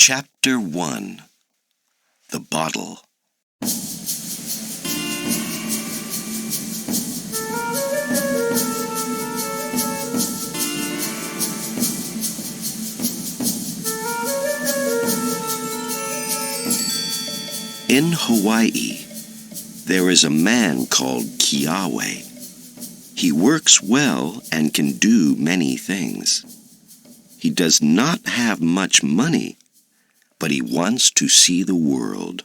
Chapter 1. The Bottle. In Hawaii, there is a man called Kiawe. He works well and can do many things. He does not have much money, but he wants to see the world.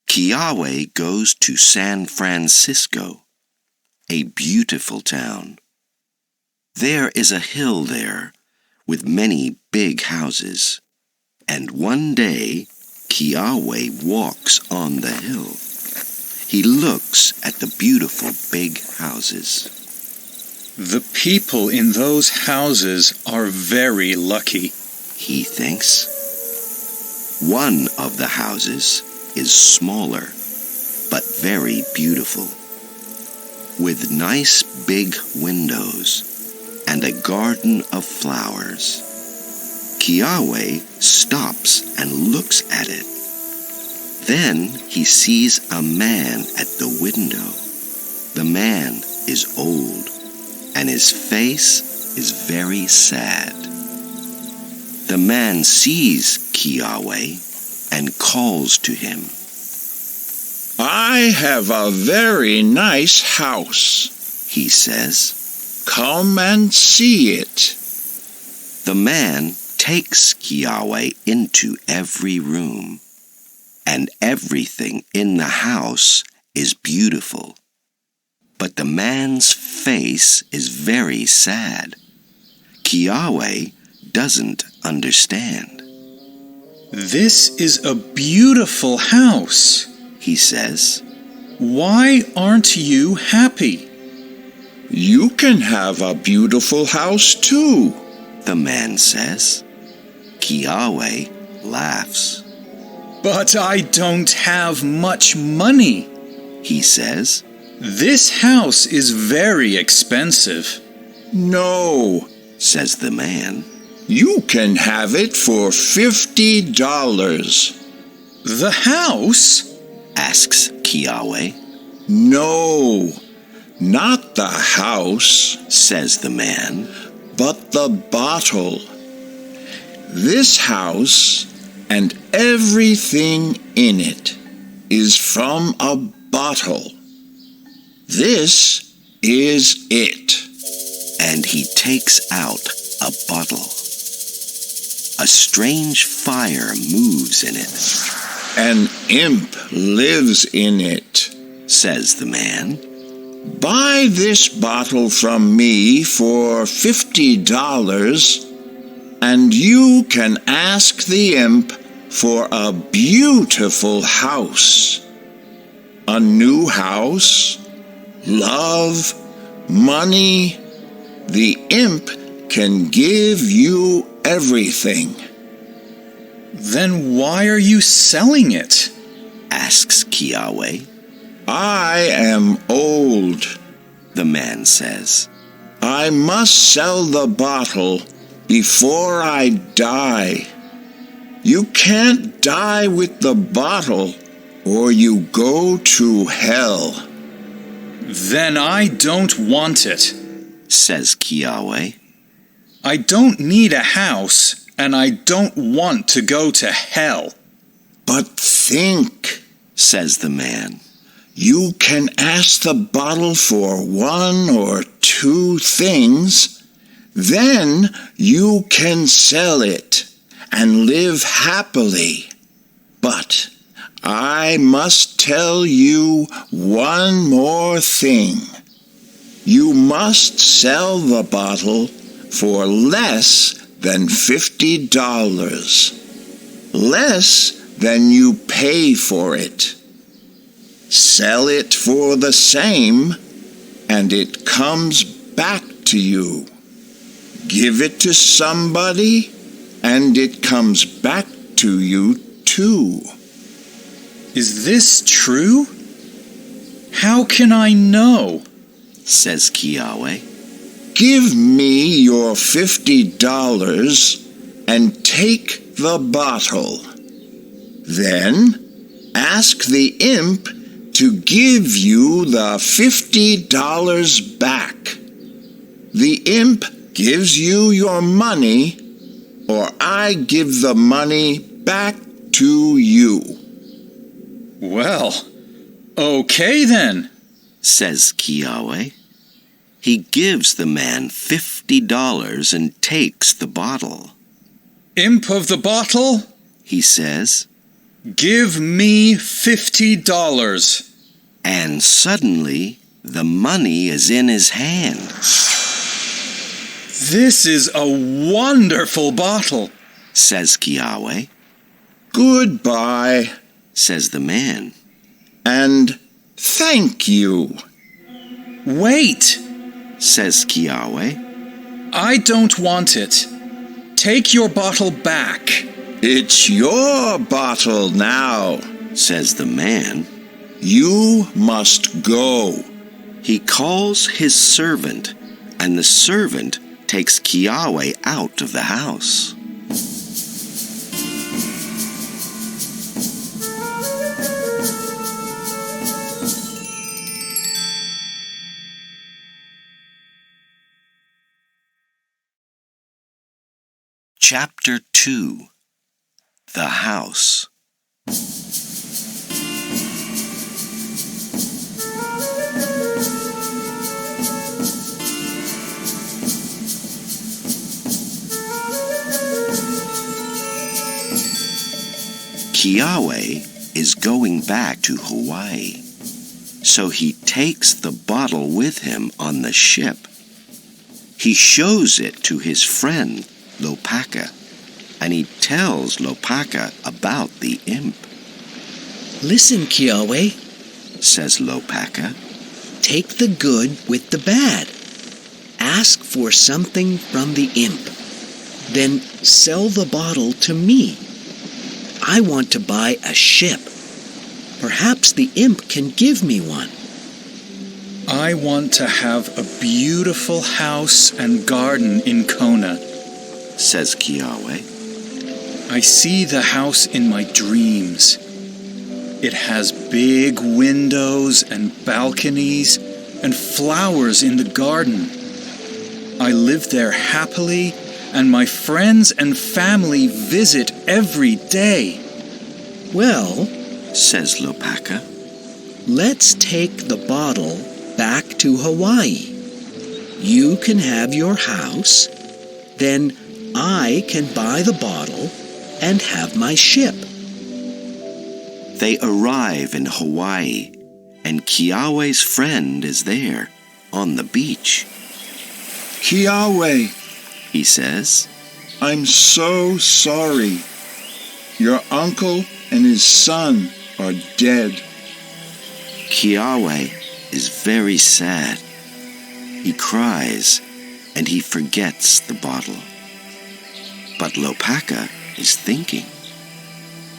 Kiawe goes to San Francisco, a beautiful town. There is a hill there with many big houses, and one day Kiawe walks on the hill. He looks at the beautiful big houses. The people in those houses are very lucky, he thinks. One of the houses is smaller, but very beautiful, with nice big windows and a garden of flowers. Kiawe stops and looks at it. Then he sees a man at the window. The man is old, and his face is very sad. The man sees Kiawe and calls to him. "I have a very nice house," he says. "Come and see it." The man takes Kiawe into every room, and everything in the house is beautiful. But the man's face is very sad. Kiawe doesn't understand. "This is a beautiful house," he says. "Why aren't you happy?" "You can have a beautiful house too," the man says. Kiawe laughs. "But I don't have much money," he says. "This house is very expensive." "No," says the man. "You can have it for $50. "The house?" asks Kiawe. "No, not the house," says the man, "but the bottle. This house and everything in it is from a bottle. This is it." And he takes out a bottle. A strange fire moves in it. "An imp lives in it," says the man. "Buy this bottle from me for $50, and you can ask the imp for a beautiful house. A new house, love, money. The imp can give you everything." "Then why are you selling it?" asks Kiawe. "I am old," the man says. "I must sell the bottle before I die. You can't die with the bottle, or you go to hell." "Then I don't want it," says Kiawe. "I don't need a house, and I don't want to go to hell." "But think," says the man. "You can ask the bottle for one or two things. Then you can sell it and live happily. But I must tell you one more thing. You must sell the bottle for less than $50. Less than you pay for it. Sell it for the same, and it comes back to you. Give it to somebody, and it comes back to you too." "Is this true? How can I know?" says Kiawe. "Give me your $50 and take the bottle. Then ask the imp to give you the $50 back. The imp gives you your money, or I give the money back to you. Well, okay then, says Kiawe. He gives the man $50 and takes the bottle. Imp of the bottle, He says, give me $50. and suddenly the money is in his hand. This is a wonderful bottle, Says Kiawe. Goodbye, Says the man. and thank you. Wait, Says Kiawe. I don't want it. Take your bottle back. It's your bottle now. Says the man. You must go. He calls his servant, and the servant takes Kiawe out of the house. Chapter 2. The House. Kiawe is going back to Hawaii, so he takes the bottle with him on the ship. He shows it to his friend Lopaka, and he tells Lopaka about the imp. Listen, Kiawe, Says Lopaka. take the good with the bad. Ask for something from the imp. Then sell the bottle to me. I want to buy a ship. Perhaps the imp can give me one. I want to have a beautiful house and garden in Kona. Says Kiawe. I see the house in my dreams. It has big windows and balconies and flowers in the garden. I live there happily, and my friends and family visit every day. Well, Says Lopaka. let's take the bottle back to Hawaii. You can have your house, then I can buy the bottle and have my ship. They arrive in Hawaii, and Kiawe's friend is there on the beach. Kiawe, He says, I'm so sorry. Your uncle and his son are dead. Kiawe is very sad. He cries, and he forgets the bottle. But Lopaka is thinking.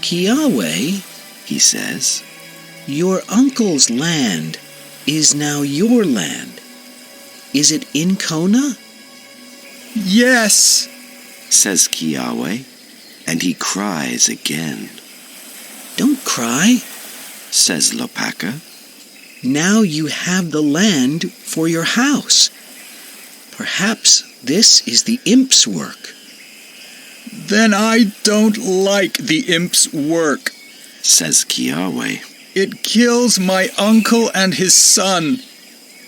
Kiawe, He says, your uncle's land is now your land. Is it in Kona? Yes, says Kiawe, and he cries again. Don't cry. Says Lopaka. Now you have the land for your house. Perhaps this is the imp's work. then I don't like the imp's work. Says Kiawe, It kills my uncle and his son.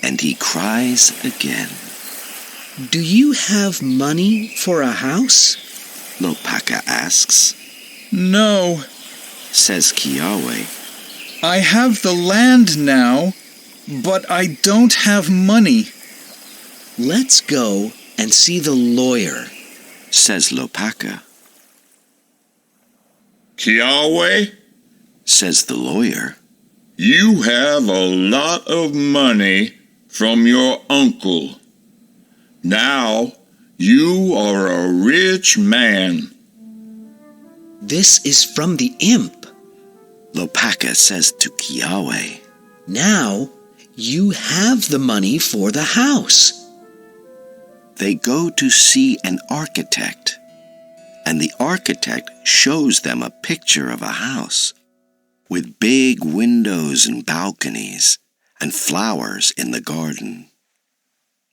and he cries again. Do you have money for a house? Lopaka asks. No, Says Kiawe, I have the land now, but I don't have money. Let's go and see the lawyer. says Lopaka. Kiawe, Says the lawyer. you have a lot of money from your uncle. Now you are a rich man. This is from the imp. Lopaka says to Kiawe. Now you have the money for the house. They go to see an architect. and the architect shows them a picture of a house with big windows and balconies and flowers in the garden.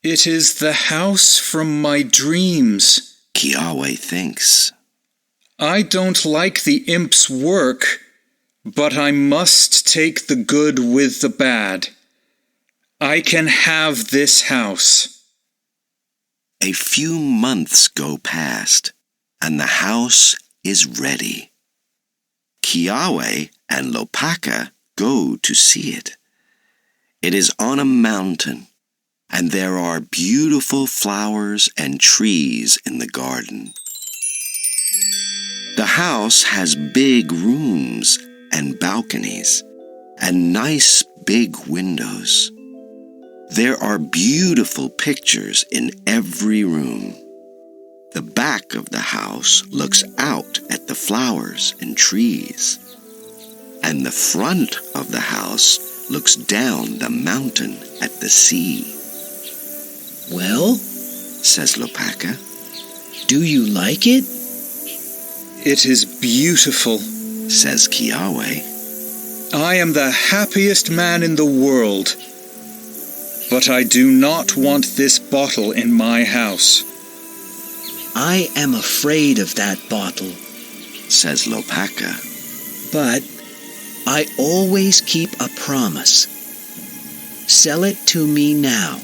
It is the house from my dreams, Kiawe thinks. I don't like the imp's work, but I must take the good with the bad. I can have this house. A few months go past, and the house is ready. Kiawe and Lopaka go to see it. It is on a mountain, and there are beautiful flowers and trees in the garden. The house has big rooms and balconies and nice big windows. There are beautiful pictures in every room. The back of the house looks out at the flowers and trees, and the front of the house looks down the mountain at the sea. Well, says Lopaka. do you like it? It is beautiful. Says Kiawe. I am the happiest man in the world. But I do not want this bottle in my house. I am afraid of that bottle, Says Lopaka. but I always keep a promise. Sell it to me now.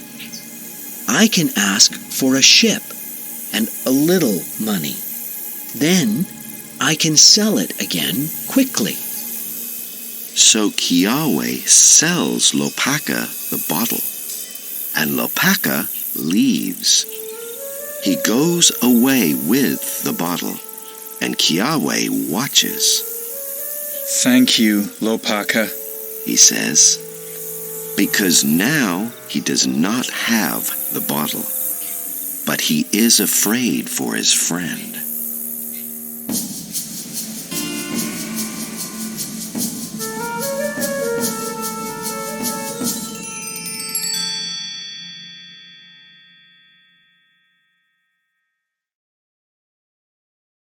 I can ask for a ship and a little money. Then I can sell it again quickly. So Kiawe sells Lopaka the bottle, and Lopaka leaves. He goes away with the bottle, and Kiawe watches. Thank you, Lopaka. He says, because now he does not have the bottle, but he is afraid for his friend.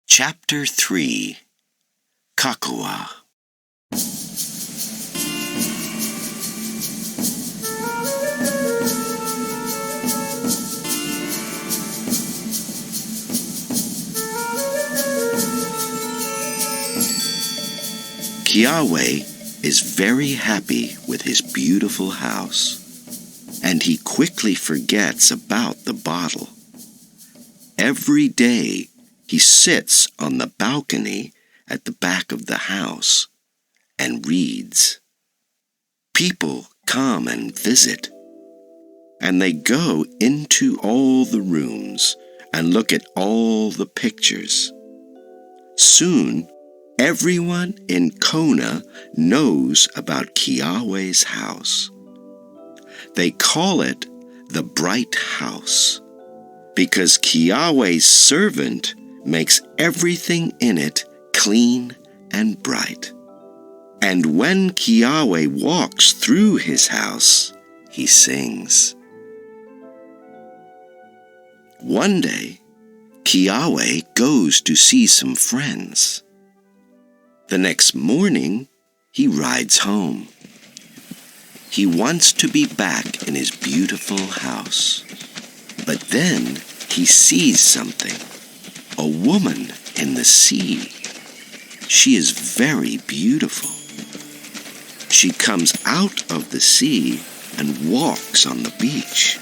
Chapter 3. Kokua. Kiawe is very happy with his beautiful house, and he quickly forgets about the bottle. Every day, he sits on the balcony at the back of the house and reads. People come and visit, and they go into all the rooms and look at all the pictures. Soon, everyone in Kona knows about Kiawe's house. They call it the Bright House, because Kiawe's servant makes everything in it clean and bright. And when Kiawe walks through his house, he sings. One day, Kiawe goes to see some friends. The next morning, he rides home. He wants to be back in his beautiful house. But then he sees something. A woman in the sea. She is very beautiful. She comes out of the sea and walks on the beach.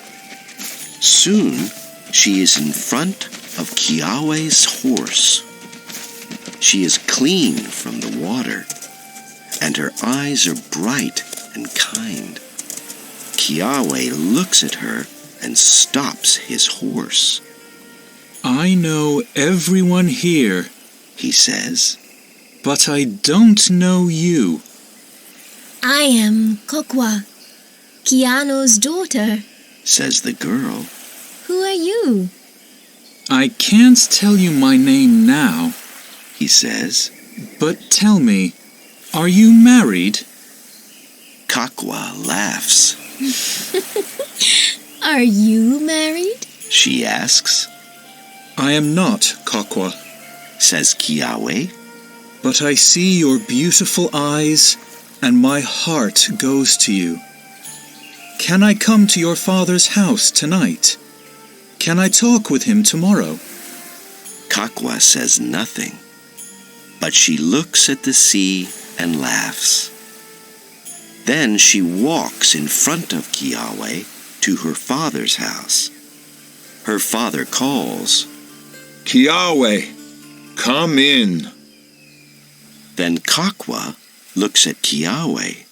Soon, she is in front of Kiawe's horse. She is clean from the water, and her eyes are bright and kind. Kiawe looks at her and stops his horse. I know everyone here, He says. but I don't know you. I am Kokua, Keanu's daughter. Says the girl. Who are you? I can't tell you my name now, He says. but tell me, are you married? Kokua laughs. Are you married? She asks. I am not, Kokua. says Kiawe. But I see your beautiful eyes, and my heart goes to you. Can I come to your father's house tonight? Can I talk with him tomorrow? Kokua says nothing, but she looks at the sea and laughs. Then she walks in front of Kiawe to her father's house. Her father calls, Kiawe, come in. Then Kokua looks at Kiawe.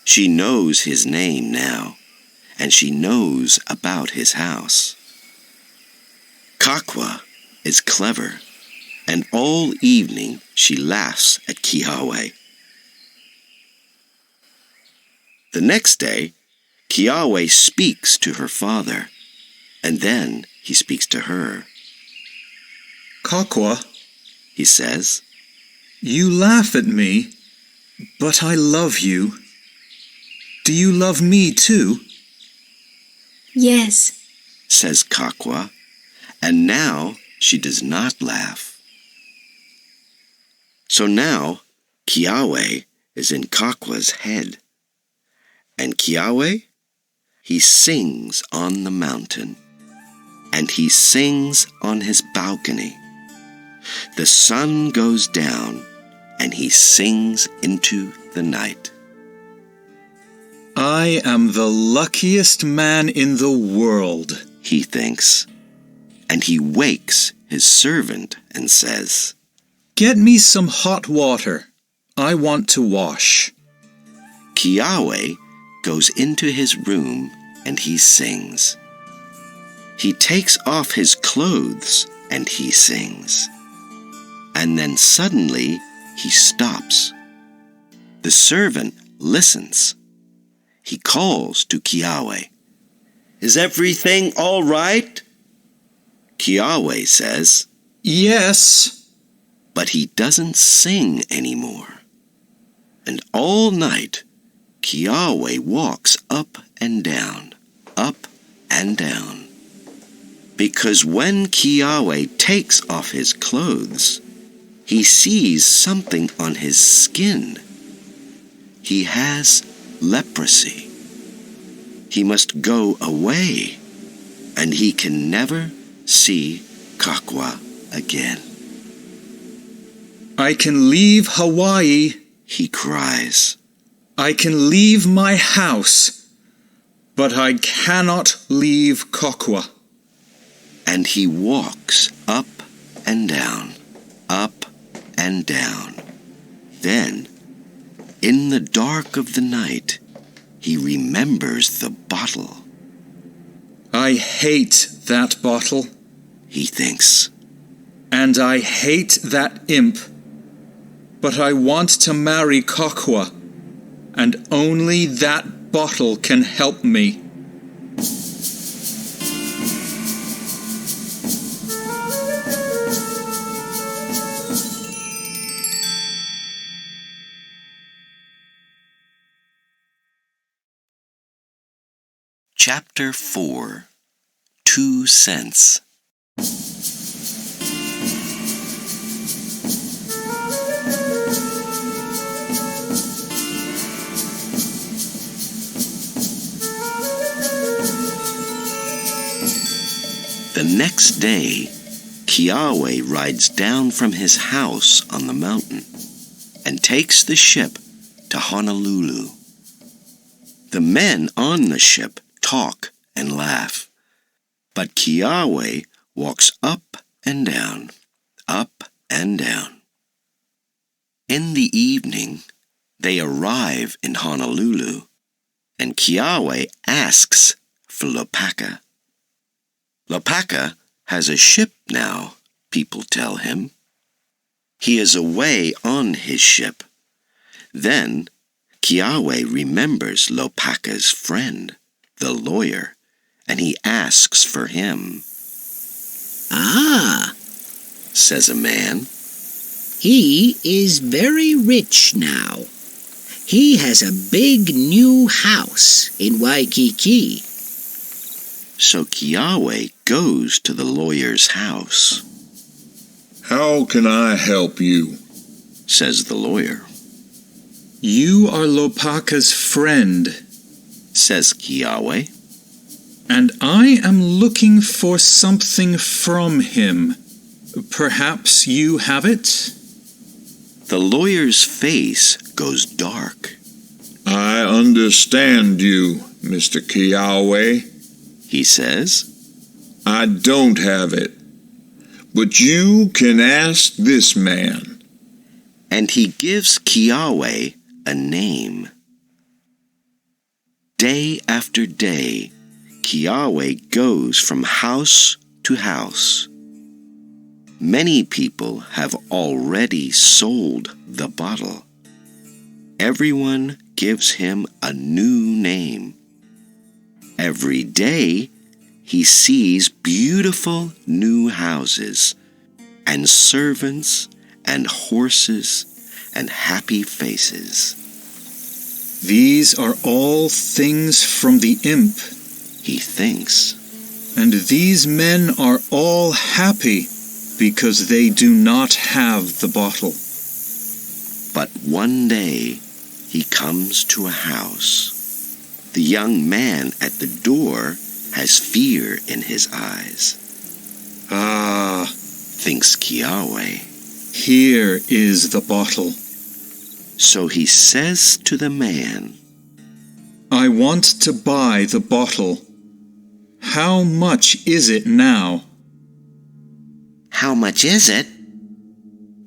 She knows his name now, and she knows about his house. Kokua is clever, and all evening she laughs at Kiawe. The next day, Kiawe speaks to her father, and then he speaks to her. Kokua, He says, you laugh at me, but I love you. Do you love me too? Yes. says Kokua, and now she does not laugh. So now Kiawe is in Kokua's head. And Kiawe, he sings on the mountain, and he sings on his balcony. The sun goes down, and he sings into the night. I am the luckiest man in the world, He thinks, and he wakes his servant and says, Get me some hot water. I want to wash. Kiawe goes into his room and he sings. He takes off his clothes and he sings. And then suddenly he stops. The servant listens. He calls to Kiawe. Is everything all right? Kiawe says, Yes. but he doesn't sing anymore. And all night, Kiawe walks up and down, because when Kiawe takes off his clothes, he sees something on his skin. He has leprosy. He must go away, and he can never see Kokua again. I can leave Hawaii. He cries. I can leave my house, but I cannot leave Kokua. And he walks up and down, up and down. Then, in the dark of the night, he remembers the bottle. I hate that bottle, He thinks. and I hate that imp. But I want to marry Kokua, and only that bottle can help me. Chapter 4. 2 cents. The next day, Kiawe rides down from his house on the mountain and takes the ship to Honolulu. The men on the ship talk and laugh, but Kiawe walks up and down, up and down. In the evening, they arrive in Honolulu, and Kiawe asks for Lopaka. Lopaka has a ship now, people tell him. He is away on his ship. Then Kiawe remembers Lopaka's friend, the lawyer, and he asks for him. Ah, Says a man. he is very rich now. He has a big new house in Waikiki. So Kiawe goes to the lawyer's house. How can I help you? says the lawyer. You are Lopaka's friend, Says Kiawe. and I am looking for something from him. Perhaps you have it? The lawyer's face goes dark. I understand you, Mr. Kiawe. He says, I don't have it. But you can ask this man. and he gives Kiawe a name. Day after day, Kiawe goes from house to house. Many people have already sold the bottle. Everyone gives him a new name. Every day, he sees beautiful new houses, and servants, and horses, and happy faces. These are all things from the imp, He thinks, and these men are all happy because they do not have the bottle. but one day he comes to a house. The young man at the door has fear in his eyes. Ah, Thinks Kiawe. here is the bottle. So he says to the man, I want to buy the bottle. How much is it now? How much is it?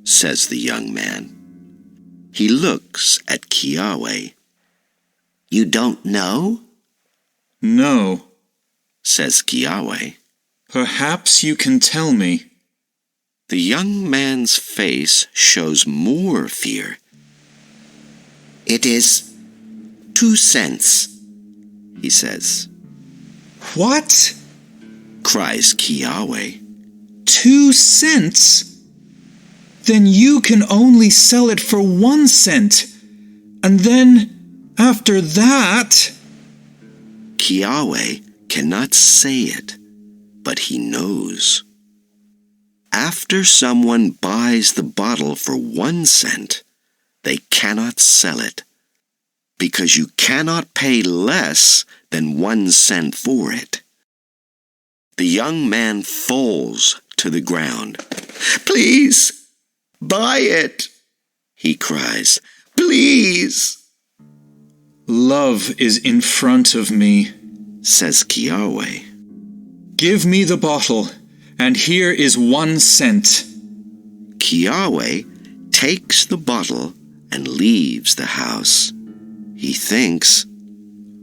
Says the young man. He looks at Kiawe. You don't know? No. Says Kiawe. Perhaps you can tell me. The young man's face shows more fear. It is 2 cents, he says. What? Cries Kiawe. 2 cents? Then you can only sell it for 1 cent. And then, after that... Kiawe cannot say it, but he knows. After someone buys the bottle for 1 cent, they cannot sell it, because you cannot pay less than 1 cent for it. The young man falls to the ground. Please, buy it, he cries. Please, Love is in front of me. says Kiawe. Give me the bottle, and here is 1 cent. Kiawe takes the bottle and leaves the house. He thinks,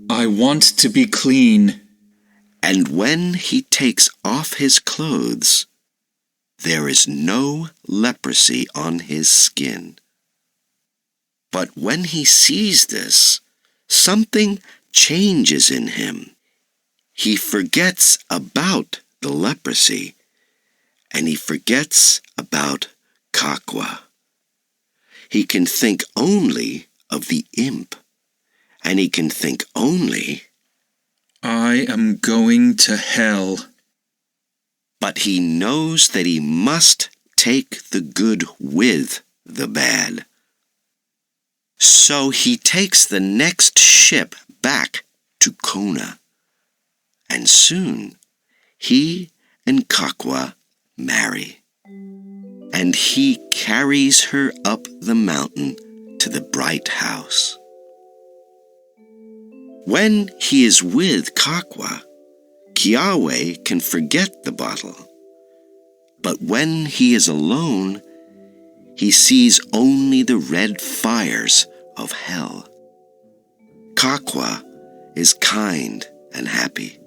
I want to be clean. and when he takes off his clothes, there is no leprosy on his skin. But when he sees this, something changes in him. He forgets about the leprosy, and he forgets about Kokua. He can think only of the imp, and he can think only, I am going to hell. but he knows that he must take the good with the bad. So he takes the next ship back to Kona, and soon he and Kokua marry, and he carries her up the mountain to the bright house. When he is with Kokua, Kiawe can forget the bottle. But when he is alone, he sees only the red fires of hell. Kokua is kind and happy.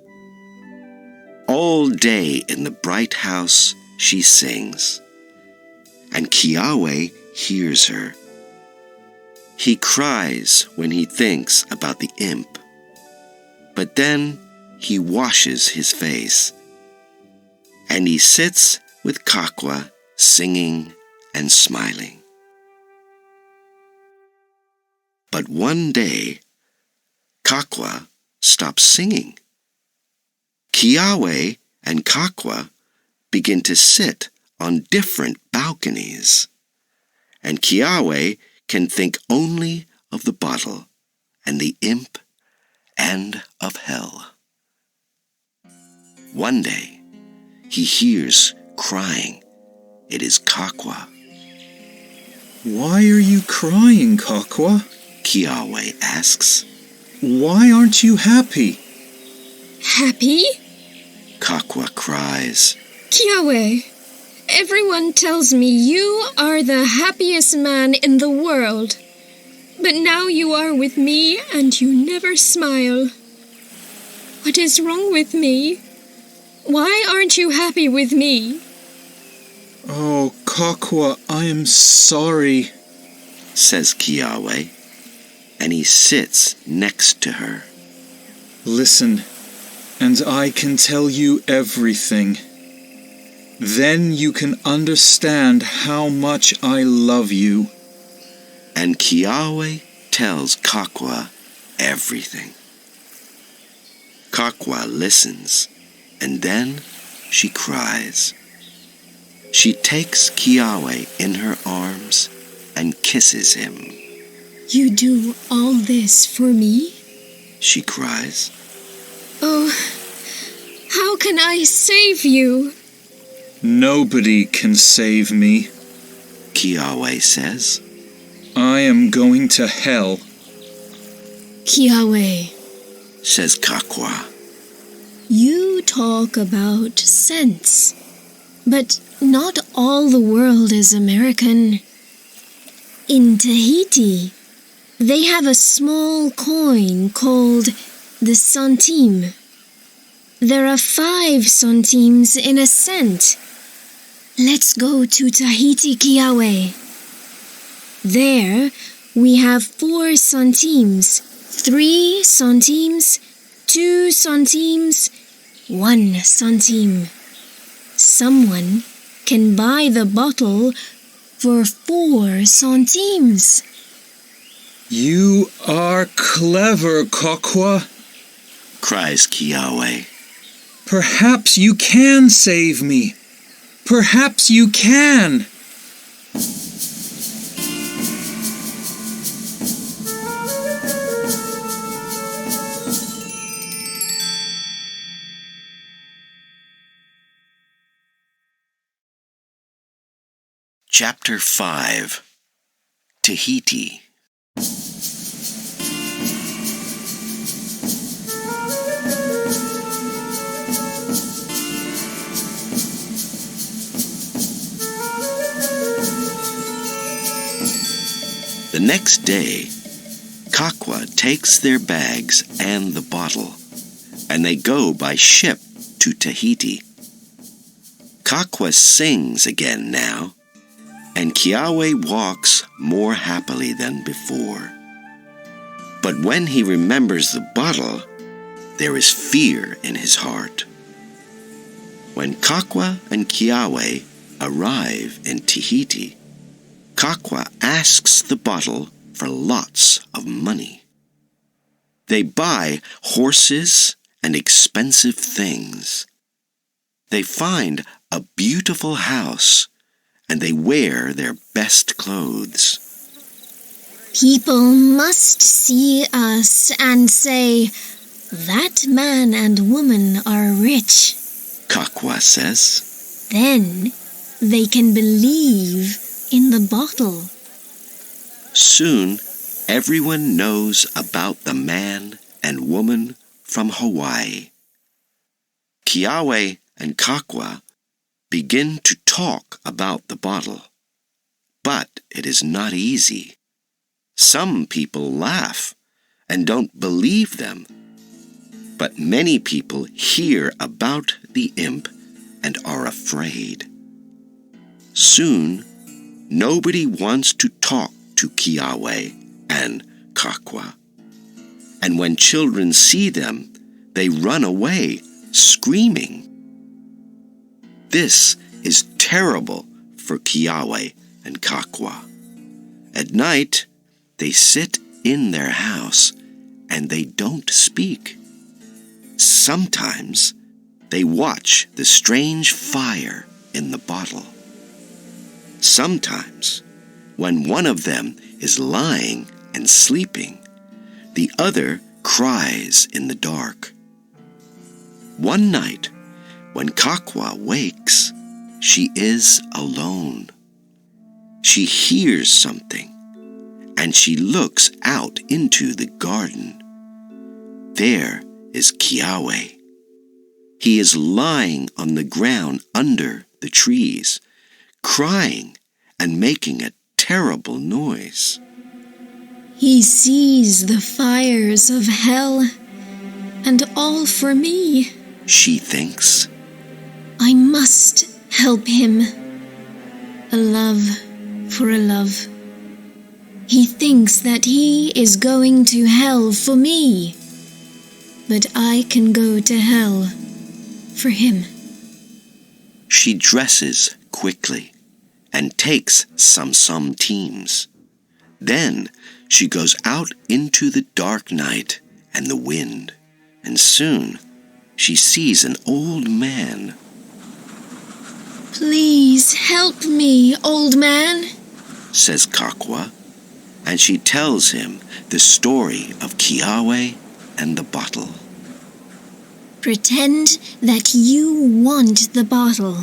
All day in the bright house she sings, and Kiawe hears her. He cries when he thinks about the imp, but then he washes his face, and he sits with Kokua singing and smiling. But one day, Kokua stops singing. Kiawe and Kokua begin to sit on different balconies. And Kiawe can think only of the bottle and the imp and of hell. One day, he hears crying. It is Kokua. Why are you crying, Kokua? Kiawe asks. Why aren't you happy? Happy? Kokua cries. Kiawe, everyone tells me you are the happiest man in the world. But now you are with me and you never smile. What is wrong with me? Why aren't you happy with me? Oh, Kokua, I am sorry, says Kiawe, and he sits next to her. Listen, and I can tell you everything. Then you can understand how much I love you. And Kiawe tells Kokua everything. Kokua listens, and then she cries. She takes Kiawe in her arms and kisses him. You do all this for me? She cries. Oh, how can I save you? Nobody can save me. Kiawe says. I am going to hell. Kiawe, says Kokua. You talk about sense, but not all the world is American. In Tahiti, they have a small coin called the centime. There are 5 centimes in a cent. Let's go to Tahiti, Kiawe. There, we have 4 centimes, 3 centimes, 2 centimes, 1 centime. Someone can buy the bottle for 4 centimes. You are clever, Kokua, cries Kiawe. Perhaps you can save me. Perhaps you can. Chapter 5. Tahiti. The next day, Kokua takes their bags and the bottle, and they go by ship to Tahiti. Kokua sings again now, and Kiawe walks more happily than before. But when he remembers the bottle, there is fear in his heart. When Kokua and Kiawe arrive in Tahiti, Kokua asks the bottle for lots of money. They buy horses and expensive things. They find a beautiful house, and they wear their best clothes. People must see us and say, "That man and woman are rich." Kokua says. Then they can believe in the bottle. Soon, everyone knows about the man and woman from Hawaii. Kiawe and Kokua begin to talk about the bottle. But it is not easy. Some people laugh and don't believe them. But many people hear about the imp and are afraid. Soon, nobody wants to talk to Kiawe and Kokua. And when children see them, they run away, screaming. This is terrible for Kiawe and Kokua. At night, they sit in their house and they don't speak. Sometimes they watch the strange fire in the bottle. Sometimes, when one of them is lying and sleeping, the other cries in the dark. One night, when Kokua wakes, she is alone. She hears something, and she looks out into the garden. There is Kiawe. He is lying on the ground under the trees, crying and making a terrible noise. He sees the fires of hell, and all for me. She thinks. I must help him. A love for a love. He thinks that he is going to hell for me, but I can go to hell for him. She dresses quickly and takes some teams. Then she goes out into the dark night and the wind, and soon she sees an old man. Please help me, old man, says Kokua, and she tells him the story of Kiawe and the bottle. Pretend that you want the bottle.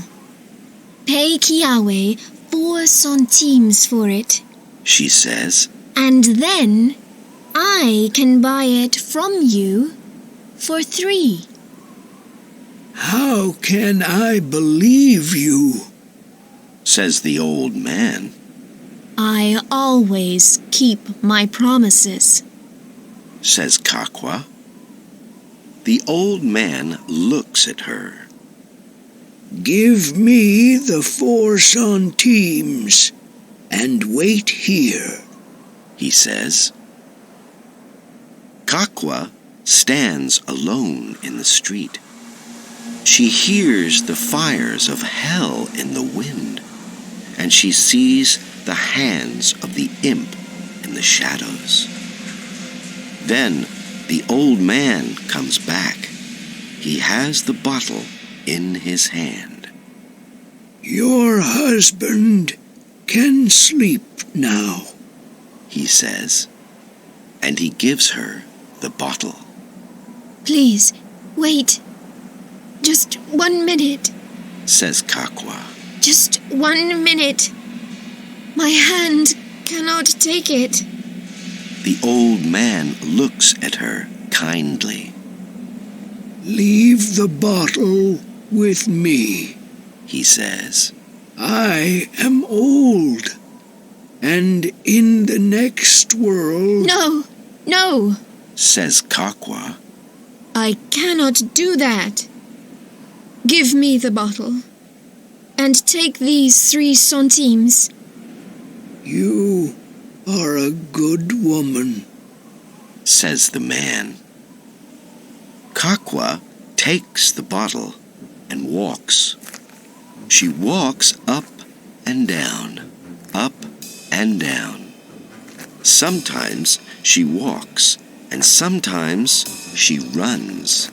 Pay Kiawe 4 centimes for it, she says, and then I can buy it from you for 3. How can I believe you? says the old man. I always keep my promises, says Kokua. The old man looks at her. Give me the 4 centimes and wait here, he says. Kokua stands alone in the street. She hears the fires of hell in the wind, and she sees the hands of the imp in the shadows. Then the old man comes back. He has the bottle in his hand. Your husband can sleep now, he says, and he gives her the bottle. Please, wait. Just 1 minute. says Kokua. Just 1 minute. My hand cannot take it. The old man looks at her kindly. Leave the bottle with me, he says. I am old, and in the next world... No, says Kokua. I cannot do that. Give me the bottle, and take these 3 centimes. You are a good woman, says the man. Kokua takes the bottle and walks. She walks up and down, up and down. Sometimes she walks, and sometimes she runs.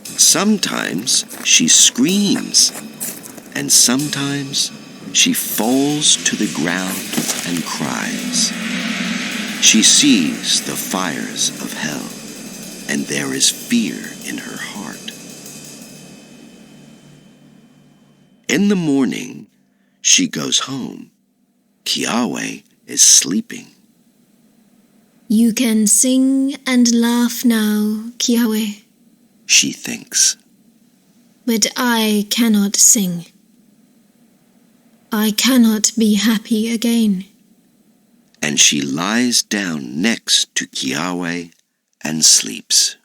Sometimes she screams, and sometimes she falls to the ground and cries. She sees the fires of hell, and there is fear in her heart. In the morning, she goes home. Kiawe is sleeping. You can sing and laugh now, Kiawe, she thinks. but I cannot sing. I cannot be happy again. And she lies down next to Kiawe and sleeps.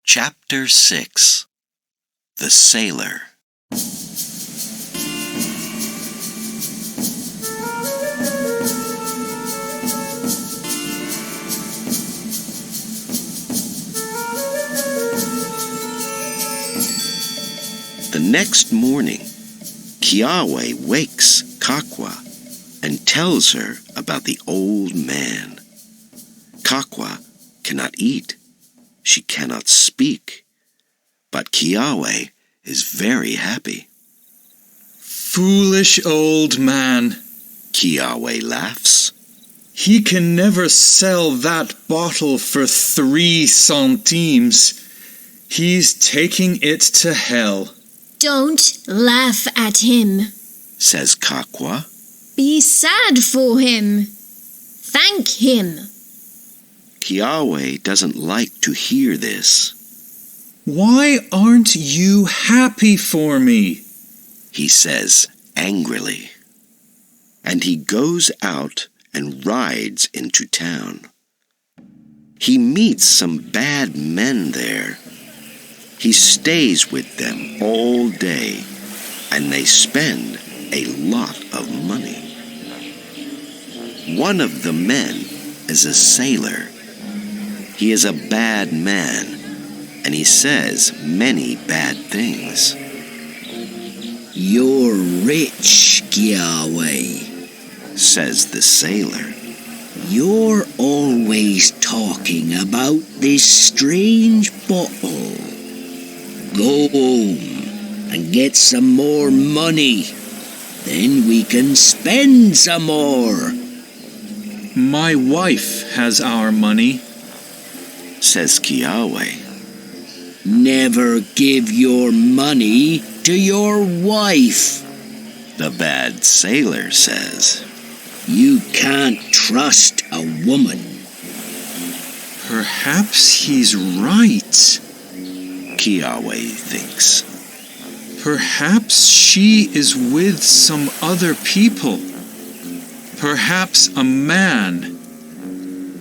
Chapter 6. The Sailor. The next morning, Kiawe wakes Kokua and tells her about the old man. Kokua cannot eat. She cannot speak. But Kiawe is very happy. Foolish old man. Kiawe laughs. He can never sell that bottle for 3 centimes. He's taking it to hell. Don't laugh at him, says Kokua. be sad for him. Thank him. Kiawe doesn't like to hear this. Why aren't you happy for me? He says angrily. And he goes out and rides into town. He meets some bad men there. He stays with them all day, and they spend a lot of money. One of the men is a sailor. He is a bad man, and he says many bad things. You're rich, Kiawe, says the sailor. You're always talking about this strange bottle. Go home and get some more money. Then we can spend some more. My wife has our money, says Kiawe. Never give your money to your wife, the bad sailor says. You can't trust a woman. Perhaps he's right, Kiawe thinks. Perhaps she is with some other people. Perhaps a man.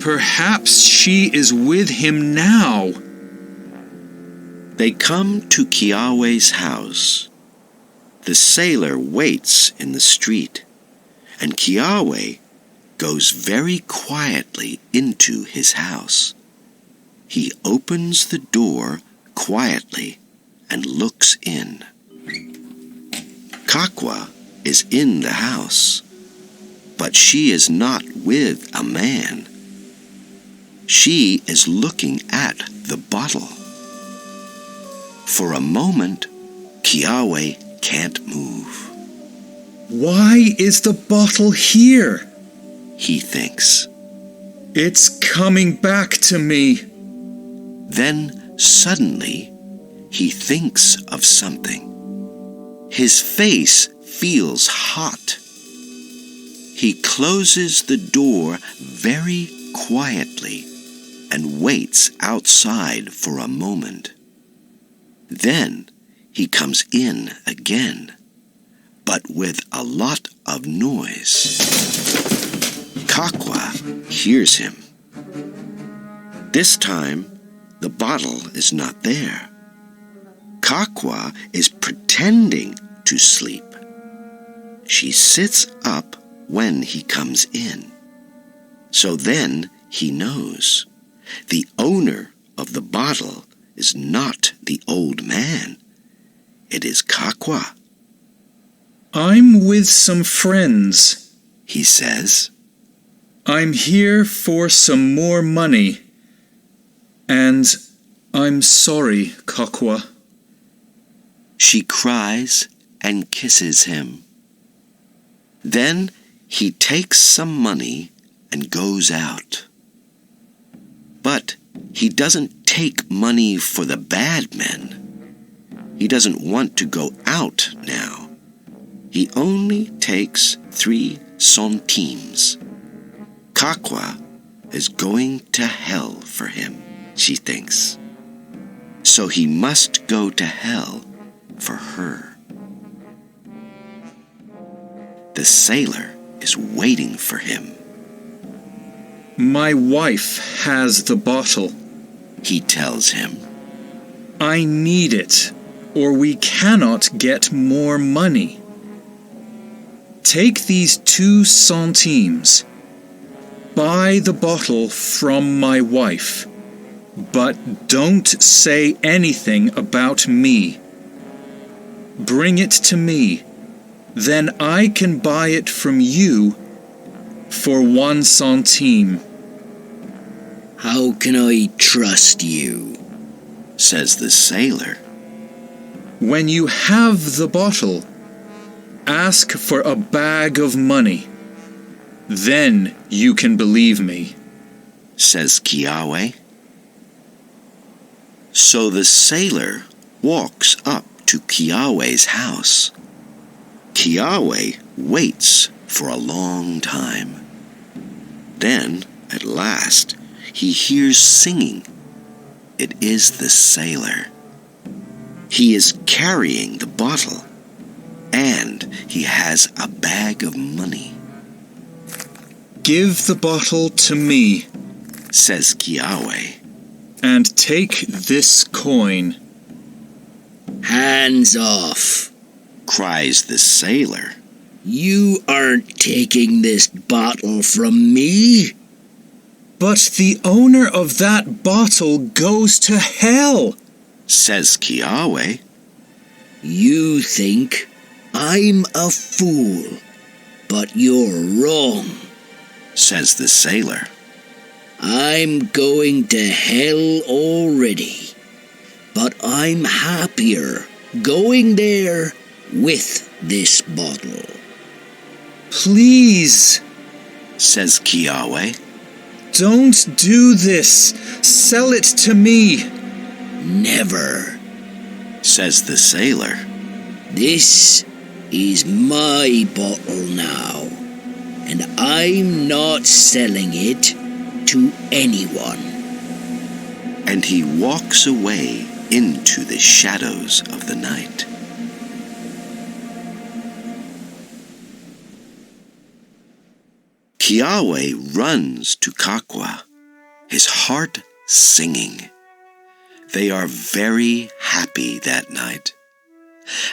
Perhaps she is with him now. They come to Kiawe's house. The sailor waits in the street, and Kiawe goes very quietly into his house. He opens the door quietly and looks in. Kokua is in the house, but she is not with a man. She is looking at the bottle. For a moment, Kiawe can't move. Why is the bottle here? He thinks. It's coming back to me. Then suddenly, he thinks of something. His face feels hot. He closes the door very quietly and waits outside for a moment. Then he comes in again, but with a lot of noise. Kokua hears him. This time, the bottle is not there. Kokua is pretending to sleep. She sits up when he comes in. So then he knows. The owner of the bottle is not the old man. It is Kokua. I'm with some friends, he says. I'm here for some more money. And I'm sorry, Kokua. She cries and kisses him. Then he takes some money and goes out. But he doesn't take money for the bad men. He doesn't want to go out now. He only takes 3 centimes. Kokua is going to hell for him, she thinks. So he must go to hell for her. The sailor is waiting for him. My wife has the bottle, he tells him. I need it, or we cannot get more money. Take these 2 centimes. Buy the bottle from my wife, but don't say anything about me. Bring it to me, then I can buy it from you for 1 centime. How can I trust you? Says the sailor. When you have the bottle, ask for a bag of money. Then you can believe me, says Kiawe. So the sailor walks up to Kiawe's house. Kiawe waits for a long time. Then, at last, he hears singing. It is the sailor. He is carrying the bottle, and he has a bag of money. Give the bottle to me, says Kiawe. And take this coin. Hands off, cries the sailor. You aren't taking this bottle from me. But the owner of that bottle goes to hell, says Kiawe. You think I'm a fool, but you're wrong, says the sailor. I'm going to hell already, but I'm happier going there with this bottle. Please, says Kiawe. Don't do this. Sell it to me. Never, says the sailor. This is my bottle now, and I'm not selling it to anyone. And he walks away into the shadows of the night. Kiawe runs to Kokua, his heart singing. They are very happy that night,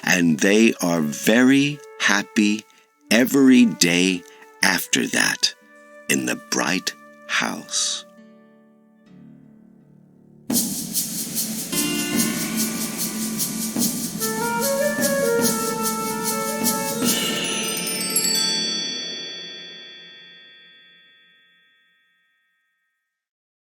and they are very happy every day after that in the bright house.